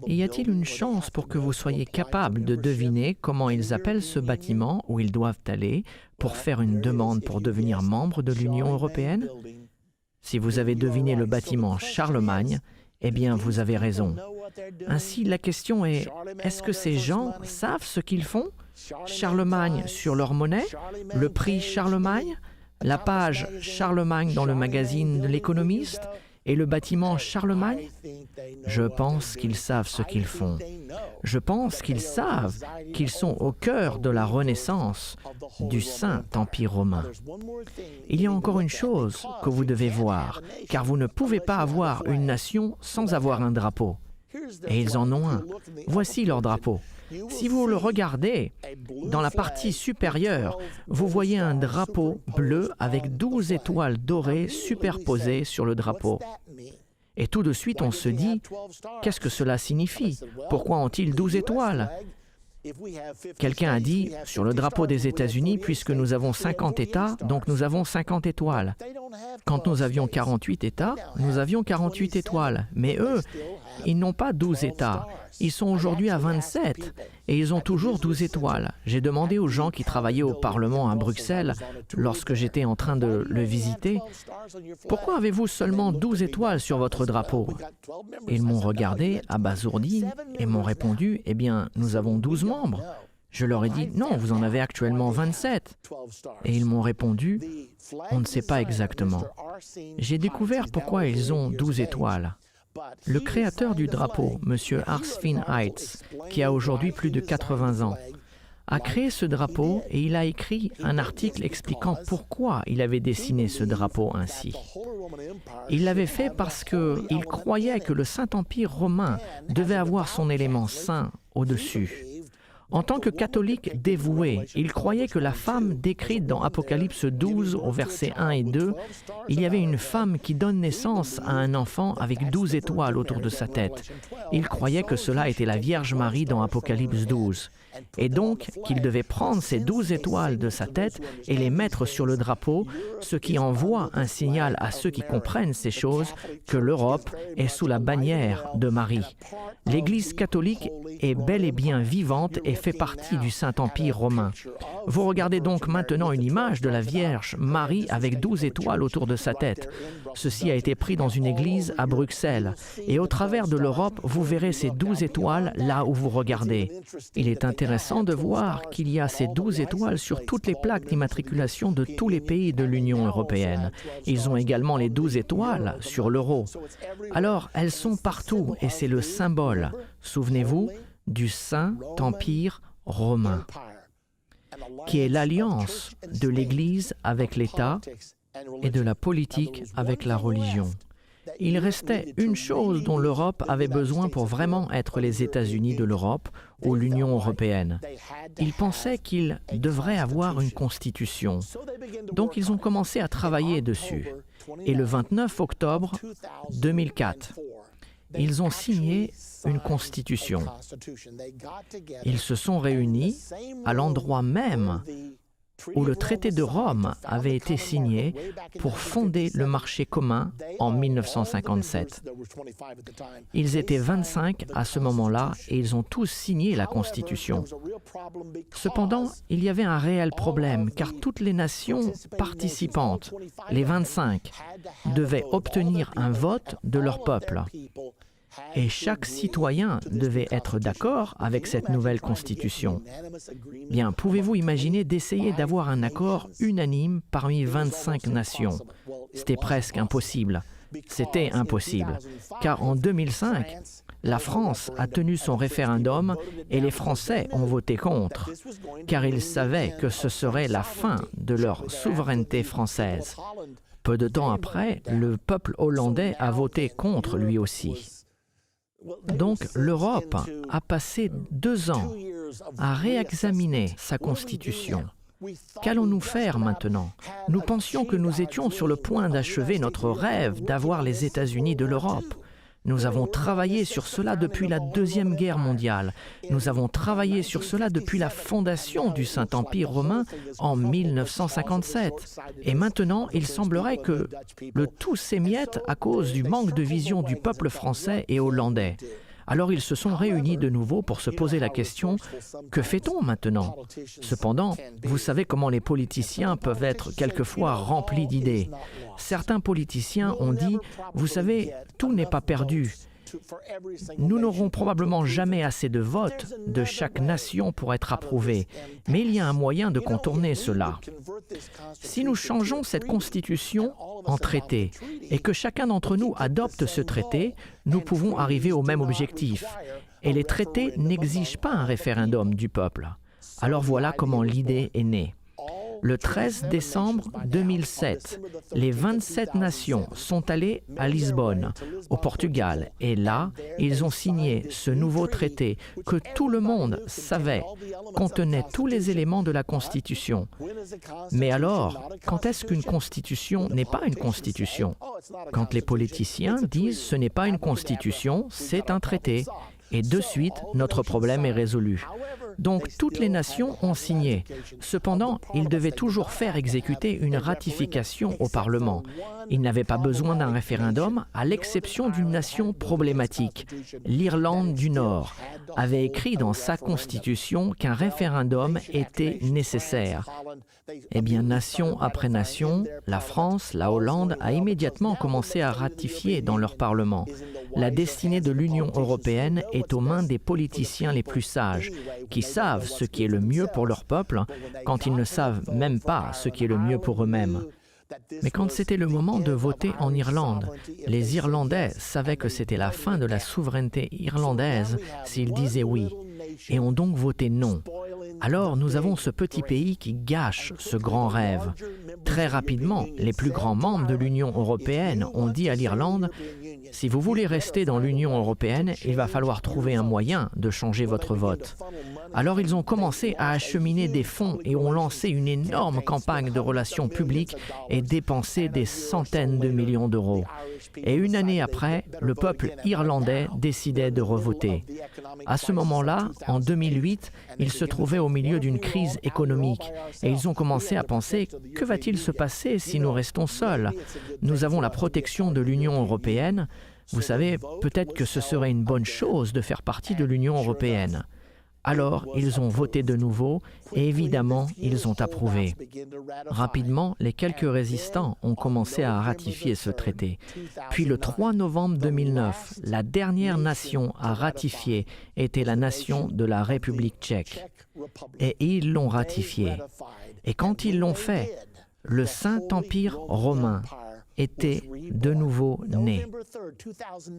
B: Y a-t-il une chance pour que vous soyez capable de deviner comment ils appellent ce bâtiment où ils doivent aller pour faire une demande pour devenir membre de l'Union européenne? Si vous avez deviné le bâtiment Charlemagne, eh bien vous avez raison. Ainsi, la question est, est-ce que ces gens savent ce qu'ils font? Charlemagne sur leur monnaie? Le prix Charlemagne? La page Charlemagne dans le magazine de L'Économiste? Et le bâtiment Charlemagne? Je pense qu'ils savent ce qu'ils font. Je pense qu'ils savent qu'ils sont au cœur de la Renaissance du Saint-Empire romain. Il y a encore une chose que vous devez voir, car vous ne pouvez pas avoir une nation sans avoir un drapeau. Et ils en ont un. Voici leur drapeau. Si vous le regardez, dans la partie supérieure, vous voyez un drapeau bleu avec 12 étoiles dorées superposées sur le drapeau. Et tout de suite, on se dit, qu'est-ce que cela signifie? Pourquoi ont-ils 12 étoiles? Quelqu'un a dit, sur le drapeau des États-Unis, puisque nous avons 50 États, donc nous avons 50 étoiles. Quand nous avions 48 États, nous avions 48 étoiles. Mais eux, ils n'ont pas 12 États. Ils sont aujourd'hui à 27 et ils ont toujours 12 étoiles. J'ai demandé aux gens qui travaillaient au Parlement à Bruxelles, lorsque j'étais en train de le visiter, « Pourquoi avez-vous seulement 12 étoiles sur votre drapeau ?» Ils m'ont regardé, abasourdi, et m'ont répondu, « Eh bien, nous avons 12 membres. » Je leur ai dit, « Non, vous en avez actuellement 27. » Et ils m'ont répondu, « On ne sait pas exactement. » J'ai découvert pourquoi ils ont 12 étoiles. Le créateur du drapeau, M. Arsfinn Heitz, qui a aujourd'hui plus de 80 ans, a créé ce drapeau et il a écrit un article expliquant pourquoi il avait dessiné ce drapeau ainsi. Il l'avait fait parce qu'il croyait que le Saint-Empire romain devait avoir son élément saint au-dessus. En tant que catholique dévoué, il croyait que la femme décrite dans Apocalypse 12 au verset 1 et 2, il y avait une femme qui donne naissance à un enfant avec 12 étoiles autour de sa tête. Il croyait que cela était la Vierge Marie dans Apocalypse 12. Et donc qu'il devait prendre ces 12 étoiles de sa tête et les mettre sur le drapeau, ce qui envoie un signal à ceux qui comprennent ces choses que l'Europe est sous la bannière de Marie. L'Église catholique est bel et bien vivante et fait partie du Saint-Empire romain. Vous regardez donc maintenant une image de la Vierge Marie avec 12 étoiles autour de sa tête. Ceci a été pris dans une église à Bruxelles. Et au travers de l'Europe, vous verrez ces 12 étoiles là où vous regardez. Il est intéressant de voir qu'il y a ces 12 étoiles sur toutes les plaques d'immatriculation de tous les pays de l'Union européenne. Ils ont également les 12 étoiles sur l'euro. Alors, elles sont partout et c'est le symbole, souvenez-vous, du Saint-Empire romain, qui est l'alliance de l'Église avec l'État et de la politique avec la religion. Il restait une chose dont l'Europe avait besoin pour vraiment être les États-Unis de l'Europe ou l'Union européenne. Ils pensaient qu'ils devraient avoir une constitution. Donc ils ont commencé à travailler dessus. Et le 29 octobre 2004, ils ont signé une constitution. Ils se sont réunis à l'endroit même où le traité de Rome avait été signé pour fonder le marché commun en 1957. Ils étaient 25 à ce moment-là et ils ont tous signé la Constitution. Cependant, il y avait un réel problème car toutes les nations participantes, les 25, devaient obtenir un vote de leur peuple. Et chaque citoyen devait être d'accord avec cette nouvelle constitution. Bien, pouvez-vous imaginer d'essayer d'avoir un accord unanime parmi 25 nations? C'était presque impossible. C'était impossible, car en 2005, la France a tenu son référendum et les Français ont voté contre, car ils savaient que ce serait la fin de leur souveraineté française. Peu de temps après, le peuple hollandais a voté contre lui aussi. Donc l'Europe a passé 2 ans à réexaminer sa constitution. Qu'allons-nous faire maintenant? Nous pensions que nous étions sur le point d'achever notre rêve d'avoir les États-Unis de l'Europe. Nous avons travaillé sur cela depuis la Deuxième Guerre mondiale. Nous avons travaillé sur cela depuis la fondation du Saint-Empire romain en 1957. Et maintenant, il semblerait que le tout s'émiette à cause du manque de vision du peuple français et hollandais. Alors ils se sont réunis de nouveau pour se poser la question « Que fait-on maintenant ?» Cependant, vous savez comment les politiciens peuvent être quelquefois remplis d'idées. Certains politiciens ont dit « Vous savez, tout n'est pas perdu. Nous n'aurons probablement jamais assez de votes de chaque nation pour être approuvés, mais il y a un moyen de contourner cela. Si nous changeons cette constitution en traité et que chacun d'entre nous adopte ce traité, nous pouvons arriver au même objectif. Et les traités n'exigent pas un référendum du peuple. Alors voilà comment l'idée est née. Le 13 décembre 2007, les 27 nations sont allées à Lisbonne, au Portugal, et là, ils ont signé ce nouveau traité que tout le monde savait contenait tous les éléments de la Constitution. Mais alors, quand est-ce qu'une Constitution n'est pas une Constitution? Quand les politiciens disent ce n'est pas une Constitution, c'est un traité. Et de suite, notre problème est résolu. Donc, toutes les nations ont signé. Cependant, ils devaient toujours faire exécuter une ratification au Parlement. Ils n'avaient pas besoin d'un référendum, à l'exception d'une nation problématique. L'Irlande du Nord avait écrit dans sa constitution qu'un référendum était nécessaire. Eh bien, nation après nation, la France, la Hollande a immédiatement commencé à ratifier dans leur Parlement. La destinée de l'Union européenne est aux mains des politiciens les plus sages, qui savent ce qui est le mieux pour leur peuple quand ils ne savent même pas ce qui est le mieux pour eux-mêmes. Mais quand c'était le moment de voter en Irlande, les Irlandais savaient que c'était la fin de la souveraineté irlandaise s'ils disaient oui, et ont donc voté non. Alors nous avons ce petit pays qui gâche ce grand rêve. Très rapidement, les plus grands membres de l'Union européenne ont dit à l'Irlande « Si vous voulez rester dans l'Union européenne, il va falloir trouver un moyen de changer votre vote. » Alors ils ont commencé à acheminer des fonds et ont lancé une énorme campagne de relations publiques et dépensé des centaines de millions d'euros. Et une année après, le peuple irlandais décidait de revoter. À ce moment-là, en 2008, ils se trouvaient au milieu d'une crise économique et ils ont commencé à penser « Que va-t-il se passer si nous restons seuls? Nous avons la protection de l'Union européenne. Vous savez, peut-être que ce serait une bonne chose de faire partie de l'Union européenne. » Alors, ils ont voté de nouveau et évidemment, ils ont approuvé. Rapidement, les quelques résistants ont commencé à ratifier ce traité. Puis le 3 novembre 2009, la dernière nation à ratifier était la nation de la République tchèque. Et ils l'ont ratifié. Et quand ils l'ont fait, le Saint-Empire romain était de nouveau né.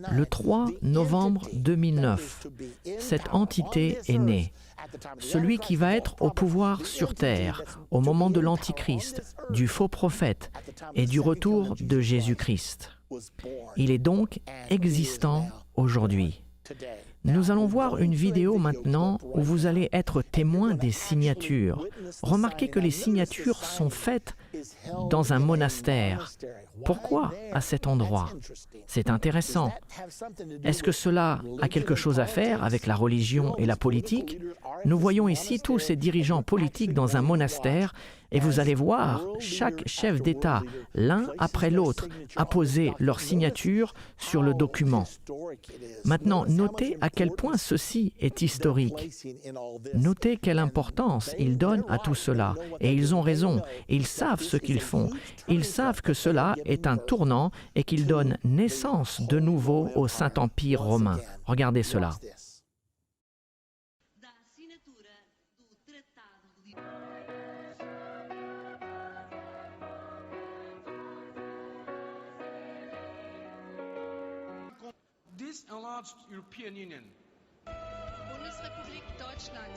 B: Le 3 novembre 2009, cette entité est née. Celui qui va être au pouvoir sur terre au moment de l'Antichrist, du faux prophète et du retour de Jésus-Christ. Il est donc existant aujourd'hui. Nous allons voir une vidéo maintenant où vous allez être témoin des signatures. Remarquez que les signatures sont faites dans un monastère. Pourquoi à cet endroit? C'est intéressant. Est-ce que cela a quelque chose à faire avec la religion et la politique? Nous voyons ici tous ces dirigeants politiques dans un monastère et vous allez voir chaque chef d'État, l'un après l'autre, apposer leur signature sur le document. Maintenant, notez à quel point ceci est historique. Notez quelle importance ils donnent à tout cela. Et ils ont raison. Ils savent ce qu'ils font. Ils savent que cela est un tournant et qu'ils donnent naissance de nouveau au Saint-Empire romain. Regardez cela.
C: This enlarged European Union.
D: Bundesrepublik Deutschland.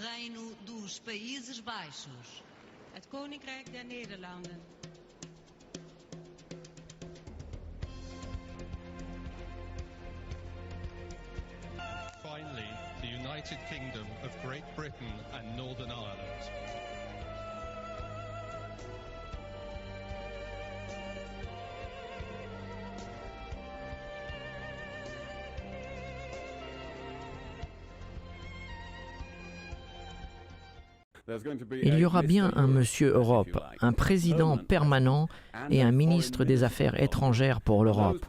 E: Reino dos Países Baixos. Het Koninkrijk der Nederlanden.
F: Finally, the United Kingdom of Great Britain and Northern Ireland.
B: Il y aura bien un Monsieur Europe, un président permanent et un ministre des Affaires étrangères pour l'Europe.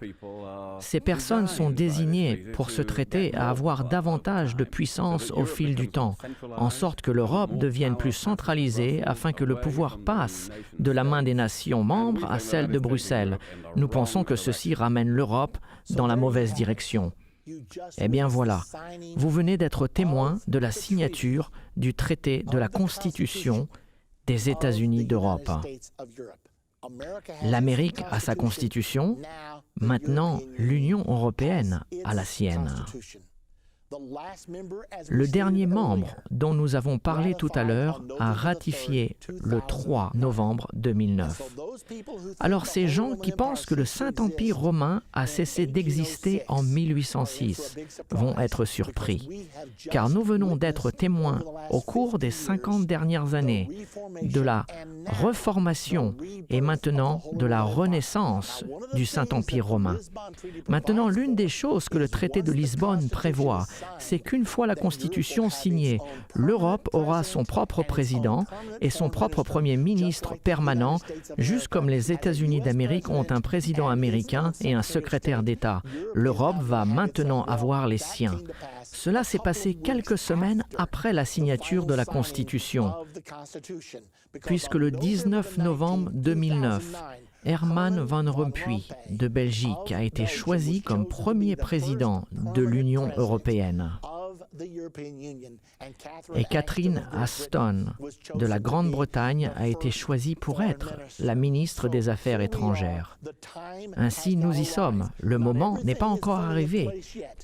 B: Ces personnes sont désignées pour ce traité à avoir davantage de puissance au fil du temps, en sorte que l'Europe devienne plus centralisée afin que le pouvoir passe de la main des nations membres à celle de Bruxelles. Nous pensons que ceci ramène l'Europe dans la mauvaise direction. Eh bien voilà, vous venez d'être témoin de la signature du traité de la Constitution des États-Unis d'Europe. L'Amérique a sa Constitution, maintenant l'Union européenne a la sienne. Le dernier membre dont nous avons parlé tout à l'heure a ratifié le 3 novembre 2009. Alors ces gens qui pensent que le Saint-Empire romain a cessé d'exister en 1806 vont être surpris, car nous venons d'être témoins au cours des 50 dernières années de la reformation et maintenant de la renaissance du Saint-Empire romain. Maintenant, l'une des choses que le traité de Lisbonne prévoit, c'est qu'une fois la Constitution signée, l'Europe aura son propre président et son propre premier ministre permanent, juste comme les États-Unis d'Amérique ont un président américain et un secrétaire d'État. L'Europe va maintenant avoir les siens. Cela s'est passé quelques semaines après la signature de la Constitution, puisque le 19 novembre 2009, Herman Van Rompuy de Belgique a été choisi comme premier président de l'Union européenne. Et Catherine Ashton de la Grande-Bretagne a été choisie pour être la ministre des Affaires étrangères. Ainsi, nous y sommes. Le moment n'est pas encore arrivé.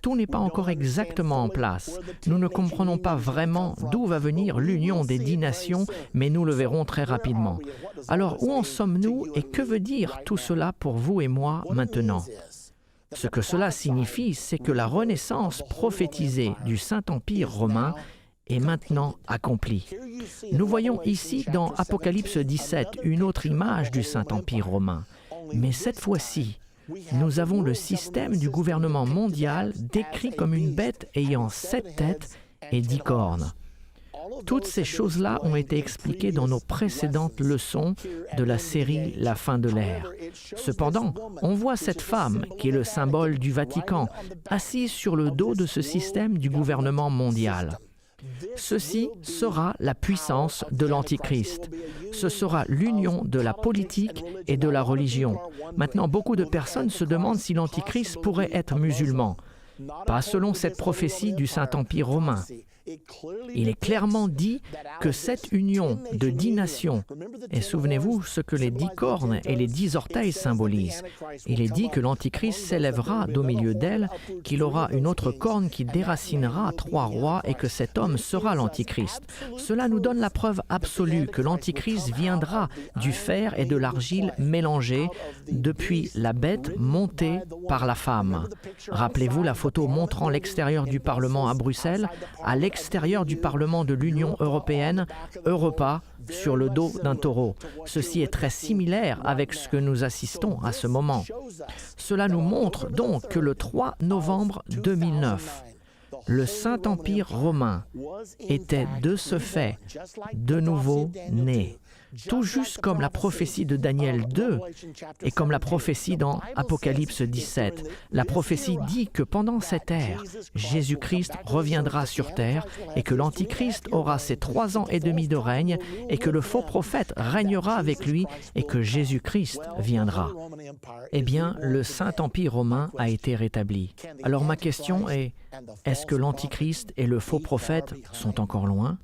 B: Tout n'est pas encore exactement en place. Nous ne comprenons pas vraiment d'où va venir l'union des 10 nations, mais nous le verrons très rapidement. Alors, où en sommes-nous et que veut dire tout cela pour vous et moi maintenant ? Ce que cela signifie, c'est que la renaissance prophétisée du Saint-Empire romain est maintenant accomplie. Nous voyons ici dans Apocalypse 17 une autre image du Saint-Empire romain. Mais cette fois-ci, nous avons le système du gouvernement mondial décrit comme une bête ayant 7 têtes et 10 cornes. Toutes ces choses-là ont été expliquées dans nos précédentes leçons de la série La fin de l'ère. Cependant, on voit cette femme, qui est le symbole du Vatican, assise sur le dos de ce système du gouvernement mondial. Ceci sera la puissance de l'Antichrist. Ce sera l'union de la politique et de la religion. Maintenant, beaucoup de personnes se demandent si l'Antichrist pourrait être musulman. Pas selon cette prophétie du Saint-Empire romain. Il est clairement dit que cette union de 10 nations, et souvenez-vous ce que les 10 cornes et les 10 orteils symbolisent, il est dit que l'Antichrist s'élèvera d'au milieu d'elle, qu'il aura une autre corne qui déracinera 3 rois et que cet homme sera l'Antichrist. Cela nous donne la preuve absolue que l'Antichrist viendra du fer et de l'argile mélangés depuis la bête montée par la femme. Rappelez-vous la photo montrant l'extérieur du Parlement à Bruxelles, à l'extérieur du Parlement de l'Union européenne, Europa, sur le dos d'un taureau. Ceci est très similaire avec ce que nous assistons à ce moment. Cela nous montre donc que le 3 novembre 2009, le Saint-Empire romain était de ce fait de nouveau né. Tout juste comme la prophétie de Daniel 2 et comme la prophétie dans Apocalypse 17. La prophétie dit que pendant cette ère, Jésus-Christ reviendra sur terre et que l'Antichrist aura ses 3 ans et demi de règne et que le faux prophète régnera avec lui et que Jésus-Christ viendra. Eh bien, le Saint-Empire romain a été rétabli. Alors ma question est, est-ce que l'Antichrist et le faux prophète sont encore loin ?